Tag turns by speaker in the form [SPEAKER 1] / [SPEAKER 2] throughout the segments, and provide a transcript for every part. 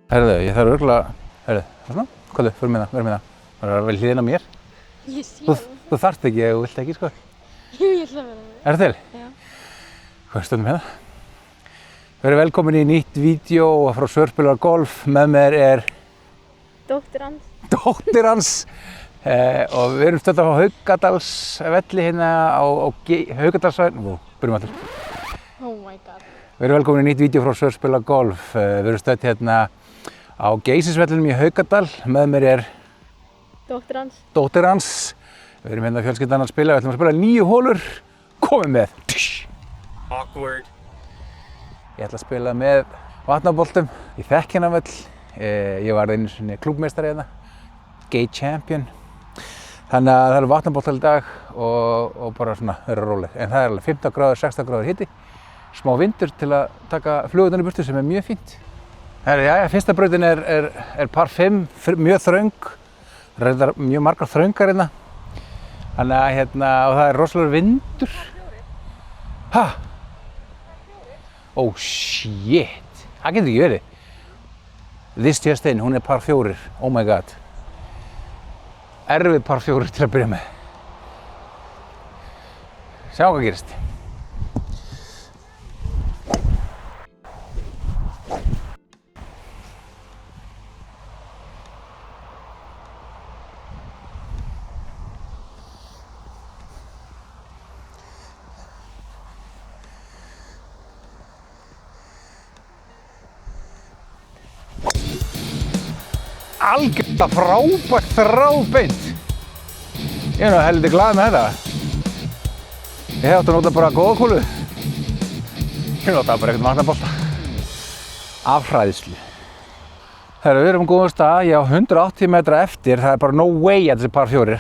[SPEAKER 1] Herðu, ég þarf örugglega, svona, hvað fyrir með það, verður með það. Það er vel hliðin á mér.
[SPEAKER 2] Ég sé það.
[SPEAKER 1] Þú þarft ekki ef þú vilt ekki, sko.
[SPEAKER 2] Jú, ég ætla að vera með.
[SPEAKER 1] Er það til?
[SPEAKER 2] Já.
[SPEAKER 1] Hvað er stundum með það? Verið velkomin í nýtt vídeo frá Svörspilar Golf. Með mér er
[SPEAKER 2] Dóttir hans.
[SPEAKER 1] dóttir hans. Og við erum stödd á Haugadalsvelli hérna á Haugadalsvæðin. Byrjum allir.
[SPEAKER 2] Oh my god.
[SPEAKER 1] Við erum velkomin í nýtt vídeo frá Svörspilar Golf. Við erum stödd hérna á Geysisvellinum í Haugadal. Með mér er
[SPEAKER 2] Dóttir hans.
[SPEAKER 1] dóttir hans. Við erum hérna fjölskyldan að spila. Við ætlum að spila 9 hólur. Komið með.
[SPEAKER 3] Awkward.
[SPEAKER 1] Ég ætla að spila með vatnaboltum. Ég þekki hérna vel. Ég var einu sinni klúbbmeistari hérna. Gay champion. Þannig að það eru vatnaboltar í dag og bara svona vera róleg. En það er alveg 15 gráður, 16 gráður hiti. Smá vindur til að taka flugurnar í burtu sem er mjög fínt. Jæja, fyrsta brautin er par 5, mjög þröng. Reyndar mjög margar þröngar hérna. Þannig að hérna, og það er rosalegur vindur. Ha? Oh shit, það getur ekki verið. This just in, hún er par 4, oh my god. Erfið par 4 til að byrja með. Sjá hvað gerist. Algjörlega frábært þráðbeint. Ég er nú heldur glaður með þetta. Ég hef átt að nota bara góða kúlu. Ég notaði bara eitthvað vatnabolta. Afhræðslu. Við erum á góðum stað. Ég á 180 metra eftir. Það er bara no way að þessi par 4.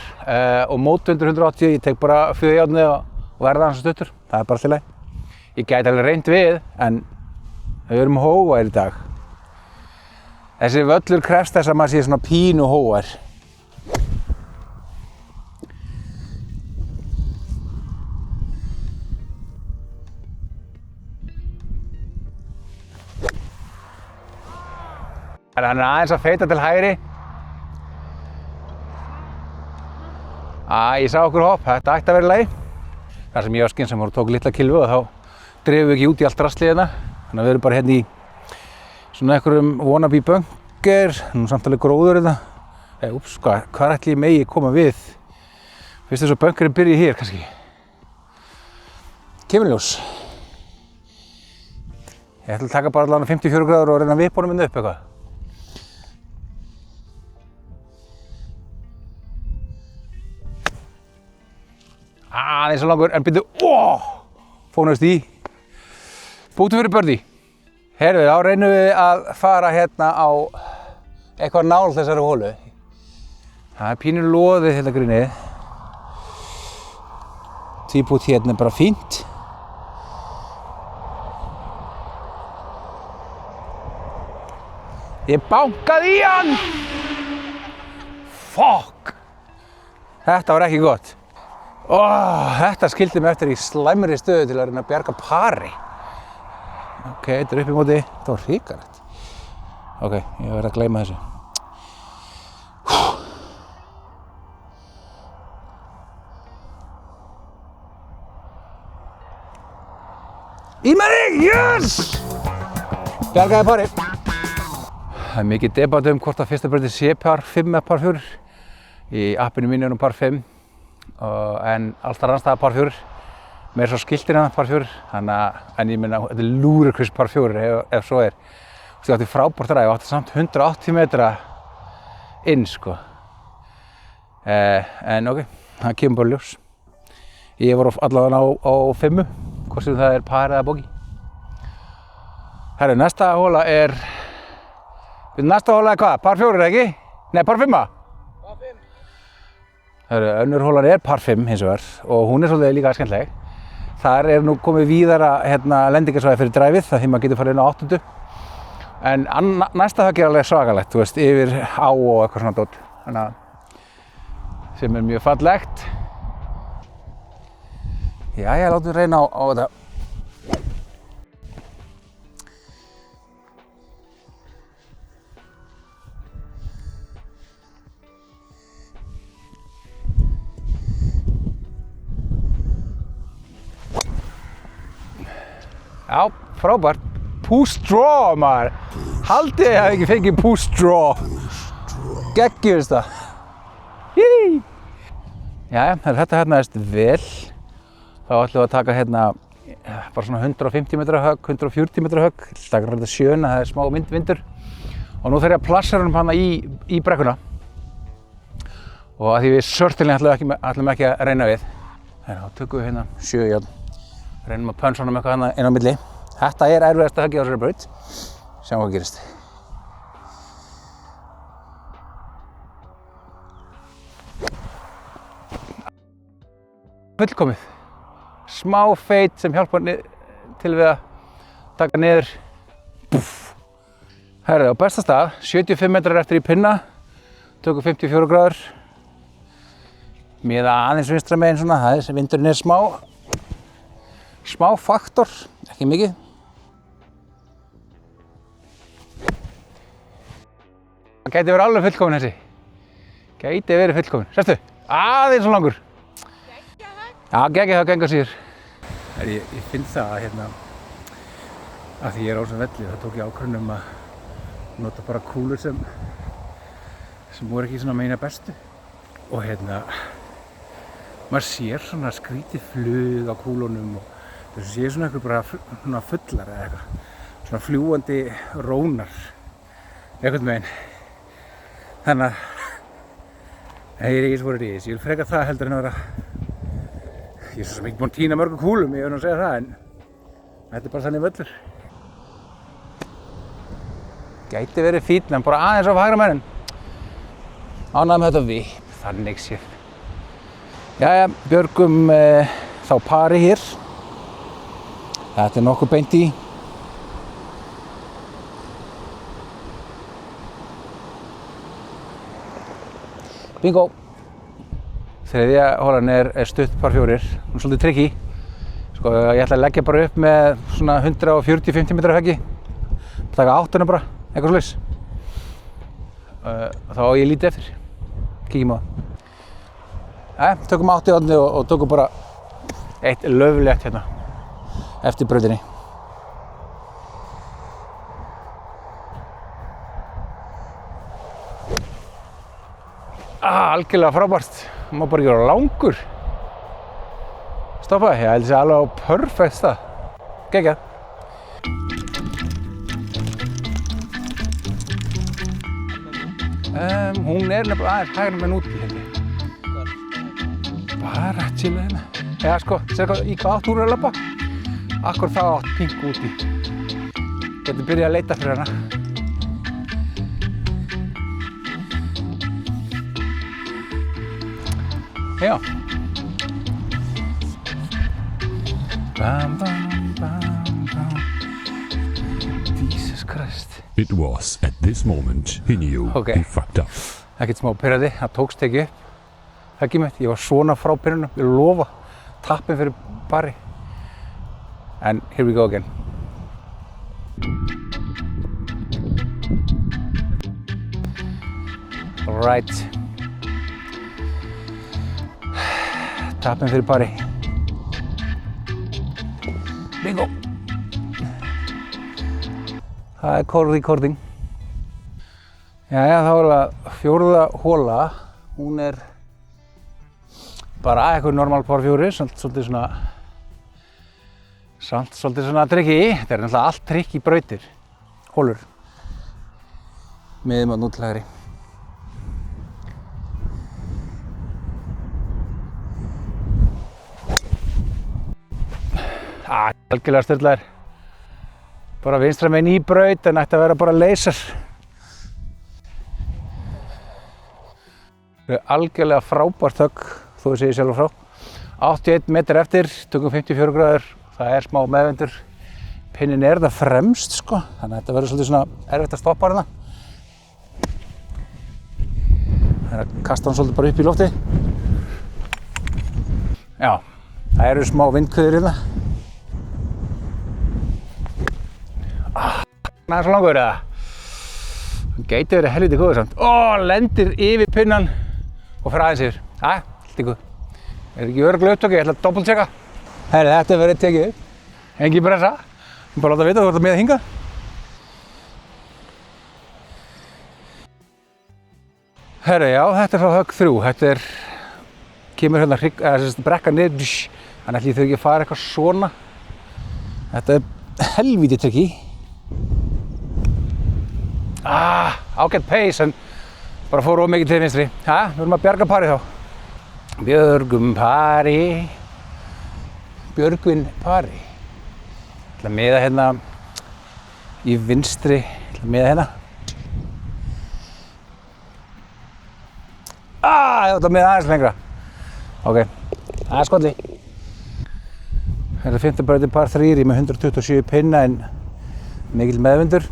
[SPEAKER 1] Og mót undir 180. Ég tek bara fjöðjárnið og verða hans stuttur. Það er bara allt í lagi. Ég gæti alveg reynt við, en við erum hógvær í dag. Þessi völlur krefst þess að maður sé svona pínu hógvær. Hann er aðeins að feita til hægri. Ég sá okkur hopp, þetta ætti að vera í lagi. Það sem ég var skynsamur og tók litla kilvu og þá drifum við ekki út í allt draslið hérna. Þannig að við erum bara hérna í svona einhverjum wannabe bunker, nú samt alveg gróður þetta. Úps, hvað ætli ég megi koma við? Fyrst þess að bunkerinn byrji hér kannski. Kemurljós. Ég ætla að taka bara allavega 54 gráður og reyna að vippa honum inn upp eitthvað. Það er svo langur, en byrju, fónast í. Bútu fyrir birdie. Herðu, þá reynum við að fara hérna á eitthvað nál þessari hólu. Það er pínur loðið hérna grinnið. Tvíbút hérna er bara fínt. Ég bankaði í hann! Fuck! Þetta var ekki gott. Þetta skildi mig eftir í slæmri stöðu til að reyna að bjarga pari. Ok, þetta er upp í móti. Þetta var hrikalegt. Ok, ég verð að gleyma þessu. Í með þig! Yes! Bjargaði pari. Það er mikið debat hvort að fyrsta brautin sé par 5 eða par 4. Í appinu mínu er par 5. En alltaf rannstæða par 4. Mér er svo skiltir hérna par 4, en ég minna, þetta er lúrikvist par 4 ef svo er. Þú átti frábært ræði, ég átti samt 180 metra inn, sko. En ok, það kemur bara ljós. Ég var allavega á 5, hvort sem það er par eða bogey. Herru, næsta hóla er hvað? Par 4 ekki? Nei, par 5?
[SPEAKER 3] Par 5.
[SPEAKER 1] Herru, önnur hólan er par 5 hins vegar og hún er svolítið líka skemmtileg. Þar er nú komið víðara lendingarsvæði fyrir dræfið, það því maður getur farið inn á 8. En næsta högg er alveg svakalegt, þú veist, yfir á og eitthvað svona dót. Þannig að sem er mjög fallegt. Jæja, látum við reyna á þetta. frábært. Push draw, maður. Haldið ég hef ekki fengið push draw. Geggjumst það. Hí. Jæja, þetta hernaðist vel. Þá ætlum við að taka hérna bara svona 150 metra högg, 140 metra högg. Það er þetta sjöna, það er smá vindur. Og nú þarf ég að plassera hann hana í brekkuna. Og að því við certainly ætlum ekki að reyna við. Þá tökum við hérna 7 járn. Reynum að pönsa honum eitthvað hana inn á milli. Þetta er erfiðasta höggið á þessari braut. Sjáum hvað gerist. Fullkomið. Smá feit sem hjálpar til við að taka niður. Búff. Herðu, á besta stað, 75 metrar eftir í pinna. Tökum 54 gráður. Miða aðeins vinstra megin svona, vindurinn er smá faktor, ekki mikið. Það gæti verið alveg fullkomin þessi. Gæti verið fullkomin. Sérstu, aðeins svo langur. Já, geggjað það gengur síður. Ég finn það að hérna, að því ég er á þessum velli, þá tók ég ákvörðun að nota bara kúlur sem voru ekki svona meina bestu. Og hérna, maður sér svona skrítið flug á kúlunum og þess að sé svona eitthvað bara svona fullar eða eitthvað. Svona fljúgandi rónar, einhvern veginn. Þannig að ég er ekki svo verið í þessu. Ég vil freka það heldur en að vera. Ég er svo sem ekki búinn að tína mörgum kúlum, ég verð að segja það, en þetta er bara þannig völlur. Gæti verið fínn, en bara aðeins á hægra megin. Ánægður með þetta vipp, þannig séð. Jæja, björgum þá pari hér. Þetta er nokkuð beint í. Bingo! Þriðja holan er stutt par 4, hún er svolítið tricky. Sko, ég ætla að leggja bara upp með svona 140-50 metra höggi. Taka 8 bara, eitthvað svoleiðis. Þá á ég lítið eftir. Kíkjum á það. Tökum 8 í odni og tökum bara eitt löflegt hérna eftir brautinni. Algjörlega frábært. Það má bara ekki vera langur. Stoppa, ég held að það sé alveg á perfekt stað. Geggjað. Hún er nefnilega aðeins hægra megin úti, held ég. Bara chilla hérna. Já, sko, sér hvað, í hvað átt hún er að labba? Akkur það átt pink úti. Getur byrjað að leita fyrir hana. Já. Bam, bam, bam, bam. Jesus Christ.
[SPEAKER 4] It was at this moment he knew he fucked up.
[SPEAKER 1] Ekkert smá pirrandi, það tókst ekki upp. Höggið mitt, ég var svona frá pirrunum, ég lofa. Tappin fyrir bari. And here we go again. All right. Tappin fyrir bari. Bingo! Það er call recording. Jæja, þá er það 4. hola. Hún er bara eitthvað normal par 4, svolítið svona tricky. Þetta er náttúrulega allt tricky brautir, holur, miðum að nútilhægri. Algjörlega styrlaðir. Bara vinstra megin í braut, en ætti að vera bara laser. Algjörlega frábært högg, þó ég segi sjálf frá. 81 metrar eftir, tökum 54 gráður. Það er smá meðvindur. Pinnin er það fremst, sko. Þannig að þetta verður svolítið svona erfitt að stoppa hérna. Það er að kasta hann svolítið bara upp í lofti. Já, það eru smá vindkuður hérna. Það er svo langur eða? Hann gæti verið helviti góður samt. Lendir yfir pinnan og fer aðeins yfir. Allt í góð. Er ekki örugglega upptöku, ég ætla að doppeltjekka. Þetta verður tekið upp. Engin pressa. Bara láta vita þú ert með að hinga. Herra, já, þetta frá högg 3. Þetta kemur hérna brekka niður, þannig ætli ég þau ekki að fara eitthvað svona. Þetta helvíti trikki. Ágætt pace, en bara fór of mikið til vinstri. Við erum að bjarga parið þá. Björgum pari. Björgvin pari. Ég ætla að miða hérna í vinstri. Ég ætla að miða hérna. Ég ætla að miða aðeins lengra. Ok, það skolli. Þetta er 5. brautin par 3 með 127 pinna en mikill meðvindur.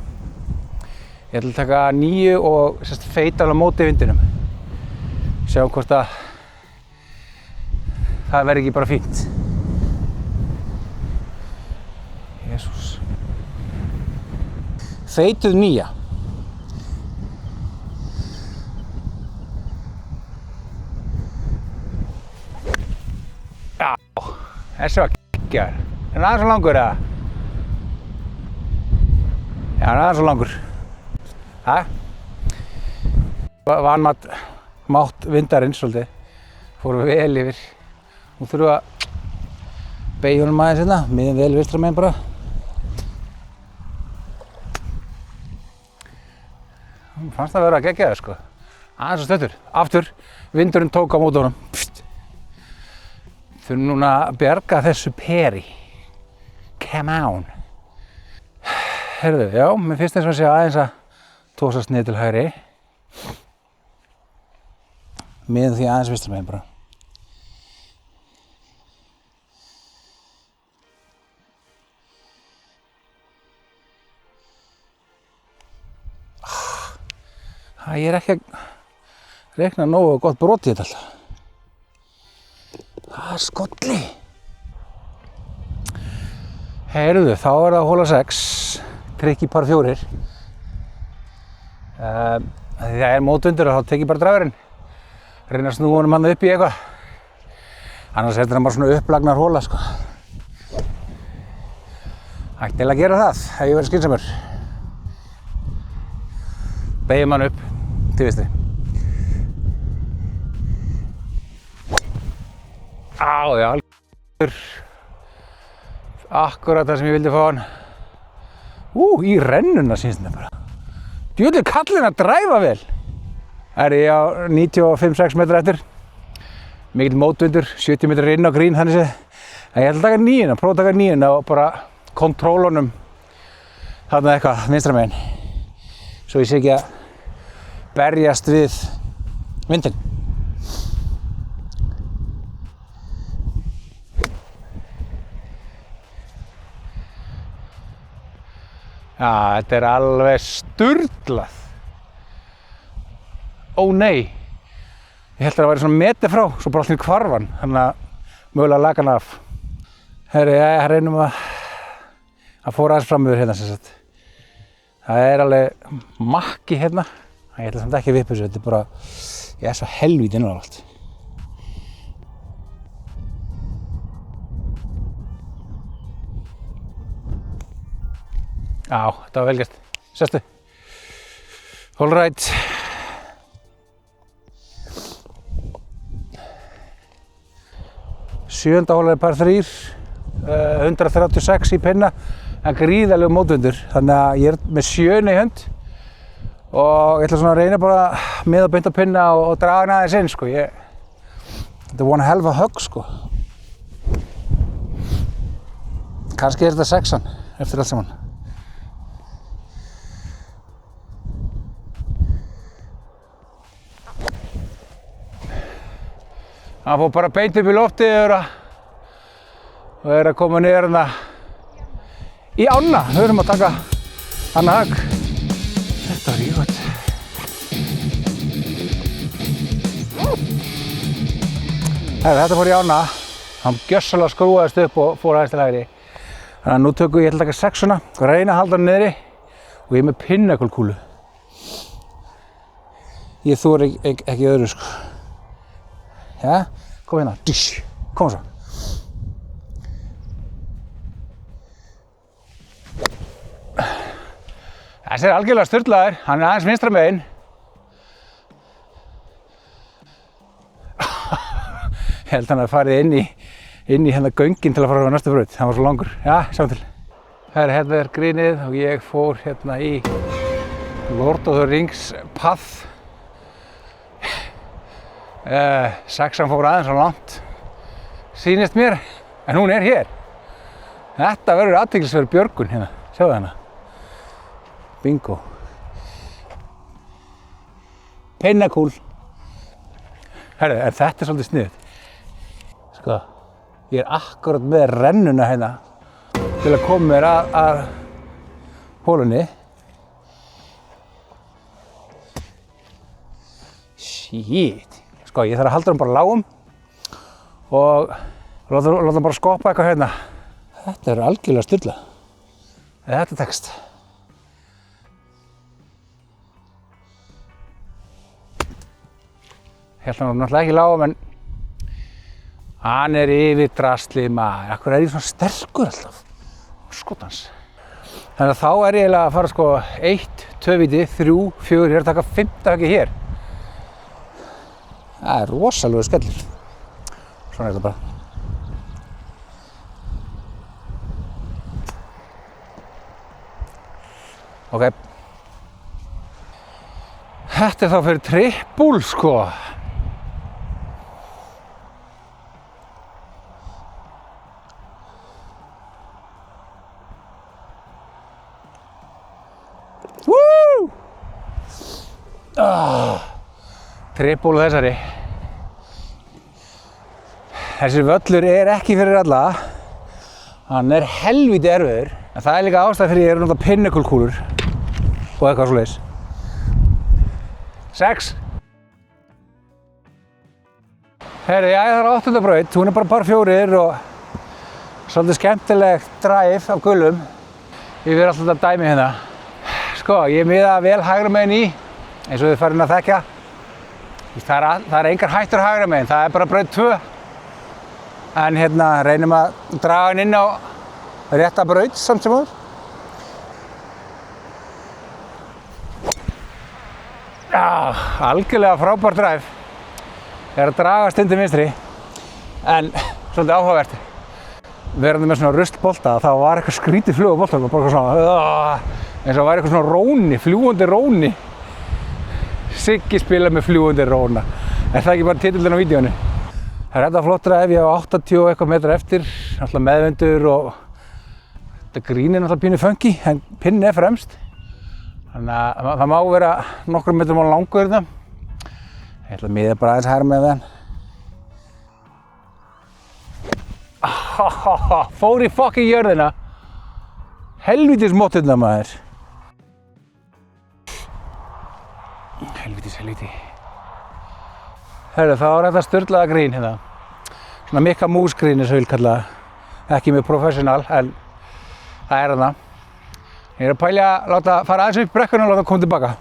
[SPEAKER 1] Ég ætla að taka 9 og feita alveg á móti vindinum. Sjáum hvort að það verði ekki bara fínt. Jesús. Feituð 9. Já, þessi var geggjaður. Er hann aðeins svo langur eða? Já, hann er aðeins svo langur. Vanmat mátt vindarins svolítið. Fórum vel yfir. Nú þurfum við að beygja honum aðeins hérna, miðum vel vinstra megin bara. Fannst það að vera geggjaður sko. Aðeins og stöttur. Aftur, vindurinn tók á móti honum. Þurfum núna að bjarga þessu peri. Come on. Heyrðu, já, mér finnst eins og að sé aðeins að tósast niður til hægri. Miðum því aðeins vinstra megin bara. Ég er ekki að reikna nógu gott brot í þetta alltaf. Skolli. Heyrðu, þá er það hóla 6, trikk í par 4. Það er mótvindur og þá tek ég bara dragurinn. Reyna að snúa honum hann upp í eitthvað. Annars er þetta bara svona upplagnar hóla sko. Ætti eiginlega að gera það, ef ég verið skynsamur. Beygjum hann upp til vinstri. Já, algjör. Akkurat það sem ég vildi fá hann. Í rennuna sýnst þetta bara. Djöfull er kallinn að dræfa vel. Það ég á 95-6 metra eftir. Mikill mótvindur, 70 metrar inn á grín þannig séð. Ég ætla að taka 9, prófa að taka 9 og bara kontrólunum þarna eitthvað vinstra megin. Svo ég sé ekki að berjast við vindinn. Já, þetta er alveg sturlað. Ó nei, ég held að það væri svona metri frá, svo bara allir hvarf hann, þannig að mögulega laga hann af. Herri, reynum að fóra aðeins fram yfir hérna sem sagt. Það er alveg makki hérna. Ég ætla samt ekki að vippa þessu, þetta er bara, ég er svo helvíti innanvart. Já, þetta var vel gert. Sestu. All right. Sjöunda hóla er par 3, 136 í pinna, en gríðarlegur mótvindur. Þannig að ég er með 7 í hönd og ég ætla svona að reyna bara með að binda pinna og draga hann aðeins inn, sko. Þetta er one hell of a hug, sko. Kannski er þetta 6-an eftir allt saman. Hann fór bara beint upp í loftið og er að koma niður hérna í ána. Við þurfum að taka annað högg. Þetta var rígott. Þetta fór í ána. Hann gjörsamlega skrúaðist upp og fór aðeins til hægri. Þannig að nú tökum ég ætla að taka 6-una og reyna að halda hann niðri og ég er með pinnacle-kúlu. Ég þori ekki öðru, sko. Ja, kom hérna, kom svo. Þessi algjörlega sturlaður, hann aðeins vinstra megin. Ég held hann að farið inn í hérna göngin til að fara á næstu braut. Hann var svo langur. Já, sjáum til. Hérna grínið og ég fór hérna í Lord of the Rings path. Sexan fór aðeins á langt, sýnist mér, en hún hér. Þetta verður athyglisverð björgun hérna, sjáðu hana. Bingo. Pinnakúl. Herðu, þetta svolítið sniðugt. Sko, ég akkurat með rennuna hérna til að koma mér að hólunni. Shit. Sko, ég þarf að halda hann bara lágum og láta hann bara skoppa eitthvað hérna. Þetta er algjörlega sturlað. Þetta tekst. Ég held hann náttúrulega ekki lágum en hann yfir drasli maður. Akkur ég svona sterkur alltaf. Skotans. Þannig að þá ég eiginlega að fara sko 1, 2 víti, 3, 4, ég að taka 5 höggi hér. Það rosalega skellur. Svona þetta bara. Ok. Þetta þá fyrir trippul sko. Woo! Trippul þessari. Þessi völlur ekki fyrir alla. Hann helvíti erfiður. En það líka ástæða fyrir ég að nota pinnacle-kúlur og eitthvað svoleiðis. 6. Herri, það er 8. braut. Hún bara par 4 og svolítið skemmtilegt drive af gulum yfir alltaf þetta dæmi hérna. Sko, ég miða vel hægra megin í, eins og þið farin að þekkja. Það engar hættur hægra megin, það bara braut 2. En hérna reynum að draga hann inn á rétta braut samt sem áður. Já, algjörlega frábær drive. Ég að draga stundum vinstri, en svolítið áhugavert. Verandi með svona ruslbolta, þá var eitthvað skrítið flugbolta, bara svona eins og væri eitthvað svona róni, fljúgandi róni. Siggi spila með fljúgandi róna. Er það ekki bara titillinn á vídeónu? Það þetta flott drive, ég á 80 og eitthvað metra eftir, alltaf meðvendur og þetta grín náttúrulega pínu funky, en pinni fremst. Þannig að það má vera nokkrum metrum á langur þetta. Ég ætla að miða bara aðeins hægra með þann. Fór í fucking jörðina. Helvítis móttirna maður. Helvíti. Herru, þá þetta sturlaða grín hérna. Svona Mikka Mús grín eins og ég vil kalla það. Ekki með professional, en það þarna. Ég að pæla að láta fara aðeins upp brekkuna og láta koma tilbaka.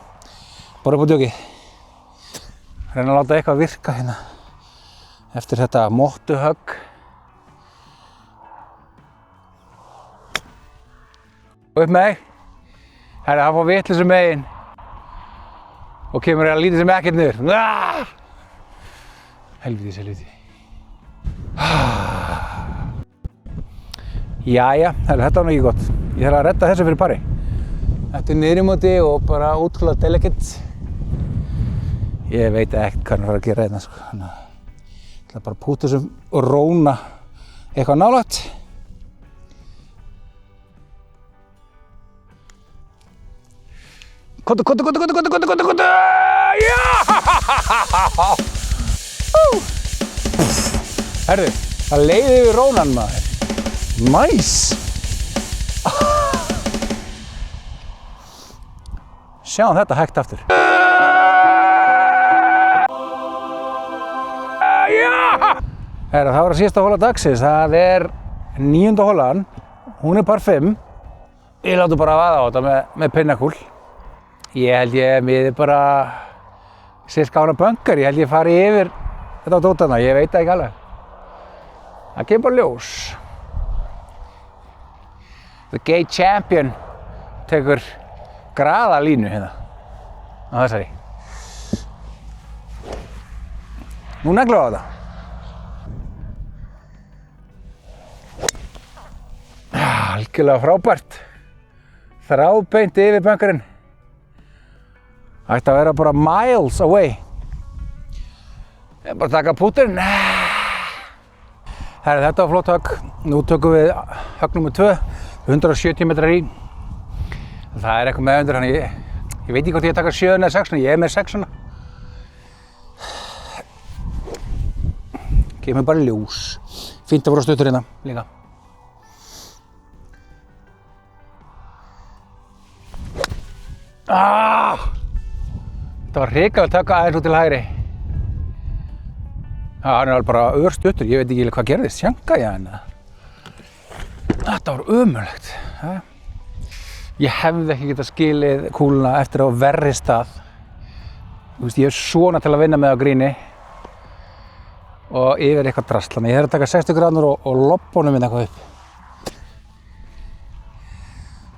[SPEAKER 1] Bara upp á djókið. Reyna að láta eitthvað virka hérna. Eftir þetta móttuhögg. Upp með þig. Herru, það fór vitleysu megin. Og kemur að lítið sem ekkert niður. Helvíti. Jæja, þetta var nú ekki gott. Ég þarf að redda þessu fyrir pari. Þetta niður í móti og bara útrúlega delicate. Ég veit ekkert hvað hann fara að gera hérna sko. Þannig að ég ætla bara að púta þessum og róna eitthvað nálægt. Kottu! Já! Herðu, það leiði yfir rónan maður. Nice! Sjáum þetta hægt aftur. Herru, það var að síðasta hóla dagsins. Það 9. hólan. Hún par 5. Ég láti bara vaða á þetta með pinnakúl. Ég held ég miði bara sirka ára bönkar. Ég held ég fari yfir þetta á dótana. Ég veit það ekki alveg. Það kemur bara ljós. The Gay Champion tekur graða línu hérna á þessari. Nú neglum við á þetta. Algjörlega frábært. Þráðbeint yfir bunkerinn. Ætti að vera bara miles away. Ég er bara að taka púturinn. Herri, þetta var flott högg. Nú tökum við högg nr. 2, 170 metrar í. Það er eitthvað með undir, þannig ég veit ekki hvort ég taka 7 eða 6, ég er með 6. Gef mér bara ljós. Fínt að voru stuttur hérna líka. Það var hrikalegt högg aðeins út til hægri. Hann er alveg bara örstuttur, ég veit ekki hvað gerðist, sjanka ég hann. Þetta var ömurlegt. Ég hefði ekki getað skilið kúluna eftir á verri stað. Ég er svona til að vinna með á gríni og yfir eitthvað drasl. Þannig ég þarf að taka 60 gráður og loppa honum minn eitthvað upp.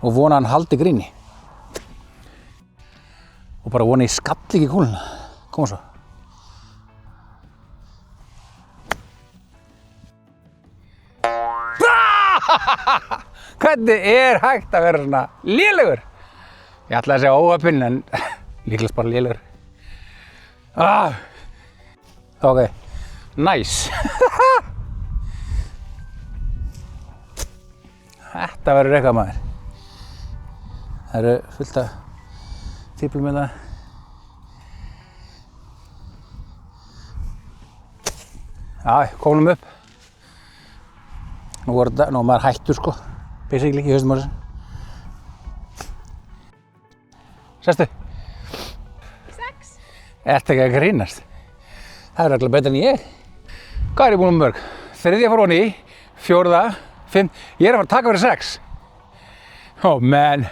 [SPEAKER 1] Og vona hann haldi gríni. Og bara vona ég skalli ekki kúluna. Koma svo. Hvernig er hægt að vera svona lélegur? Ég ætlaði að segja óheppinn en líklegast bara lélegur. Ok, nice. Þetta verður eitthvað maður. Það eru fullt af típlum með það. Já, komum upp. Nú er maður hættur sko, basically, í haustum á þessu. Sestu.
[SPEAKER 2] 6.
[SPEAKER 1] Ertu ekki að grínast? Það er alltaf betur en ég. Hvað er ég búinn með mörg? 3. fór honi í, 4., 5. Ég er að fara að taka fyrir 6. Oh man.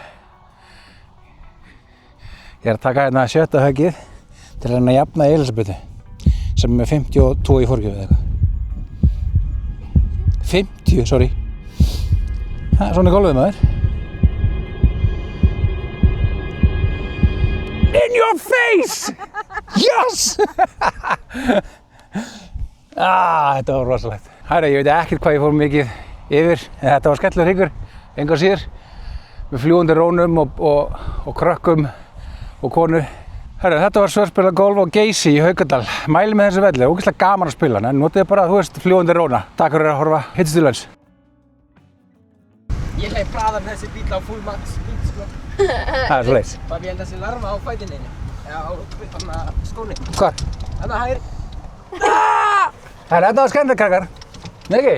[SPEAKER 1] Ég er að taka hérna 7. höggið til að reyna að jafna Elísabetu sem er 52 í fórgjöf eða eitthvað. 50, sorry. Svona er gólfið maður. In your face! Yes! Þetta var rosalegt. Hæra, ég veit ekkert hvað ég fór mikið yfir. Þetta var skemmtilegur hryggur, engu að síður. Með fljúgandi rónum og krökkum og konu. Herru, þetta var svörspila golf á Geysi í Haukadal. Mæli með þessu velli, ógeðslega gaman að spila, en notið bara, þú veist, fljúgandi róna. Takk fyrir að horfa, hittist til launch.
[SPEAKER 3] Ég hleyp hraðar með þessi bíl á full max bíl, sko.
[SPEAKER 1] Það er svoleiðis.
[SPEAKER 3] Bara ég held þessi larma á fætinni. Já, á skóni.
[SPEAKER 1] Hvar?
[SPEAKER 3] Þarna hægri.
[SPEAKER 1] Herru, þetta var skemmtilegt, krakkar. Nei ekki?